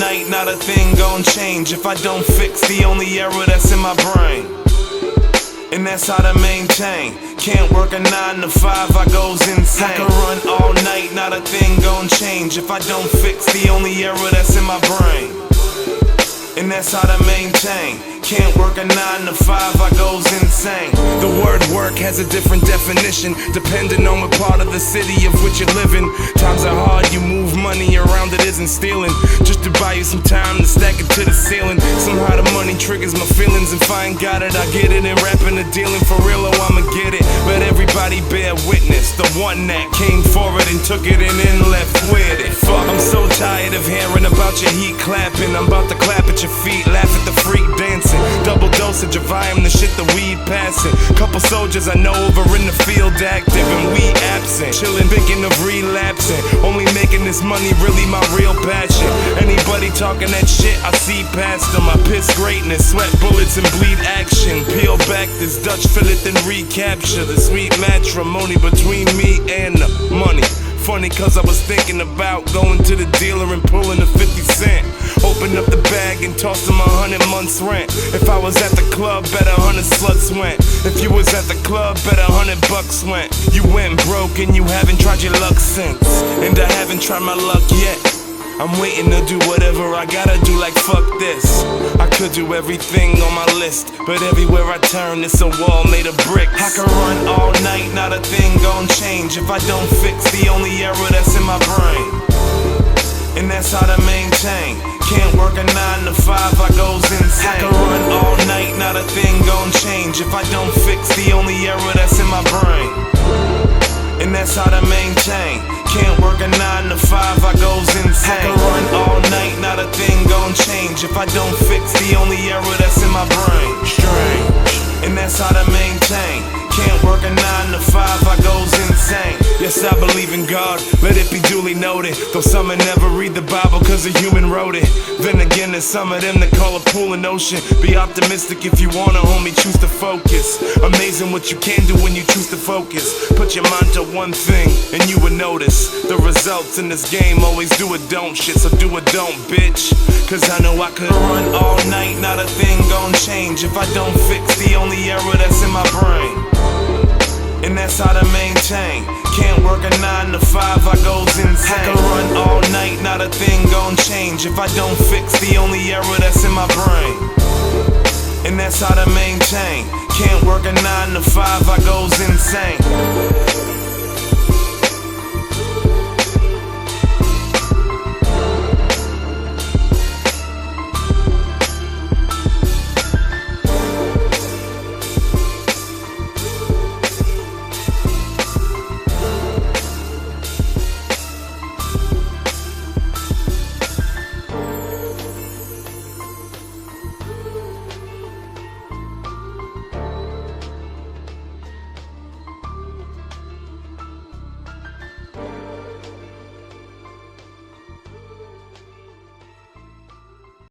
night, not a thing gon' change if I don't fix the only error that's in my brain. And that's how to maintain. Can't work a 9 to 5, I goes insane. I can run all night, not a thing gon' change if I don't fix the only error that's in my brain. And that's how to maintain. Can't work a 9 to 5, I goes insane. The word work has a different definition depending on what part of the city of which you're living. Times are hard, you move money around, it isn't stealing. Just to buy you some time to stack it to the ceiling. Somehow the money triggers my feelings. If I ain't got it, I get it. And rapping and dealing for real, oh I'ma get it. But everybody bear witness, the one that came forward and took it and then left with it. Fuck, I'm so tired of hearing about your heat clapping. I'm about to clap at your feet, laugh at the freak dancing. Double dosage of I am the shit the weed passing. Couple soldiers I know over in the field active and we absent. Chillin', thinking of relapsing. Only making this money really my real passion. Anybody talking that shit, I see past them. I piss greatness, sweat bullets and bleed action. Peel back this Dutch fillet and recapture the sweet matrimony between me and the money. Funny cause I was thinking about going to the dealer and pulling a 50 cent. Open up the bag and toss them 100 months rent. If I was at the club, bet 100 sluts went. If you was at the club, bet $100 went. You went broke and you haven't tried your luck since. And I haven't tried my luck yet. I'm waiting to do whatever I gotta do, like fuck this. I could do everything on my list, but everywhere I turn it's a wall made of bricks. I can run all night, not a thing gon' change if I don't fix the only error that's in my brain. And that's how to maintain. Can't work a 9 to 5, I goes insane. I can run all night, not a thing gon' change if I don't fix the only error that's in my brain. And that's how to maintain. Can't work a 9 to 5, I goes insane. I can run all night, not a thing gon' change if I don't fix the only error that's in my brain. Strange. And that's how to maintain. Can't work a 9 to 5, I goes insane. Yes, I believe in God, let it be duly noted. Though some never read the Bible cause a human wrote it. Then again, there's some of them that call a pool an ocean. Be optimistic if you wanna, homie, choose to focus. Amazing what you can do when you choose to focus. Put your mind to one thing and you will notice the results in this game always do or don't shit. So do or don't, bitch. Cause I know I could run all night, not a thing gon' change if I don't fix the only error that's in my brain. And that's how to maintain. Can't work a 9 to 5, I goes insane. I can run all night, not a thing gon' change if I don't fix the only error that's in my brain. And that's how to maintain. Can't work a 9 to 5, I goes insane.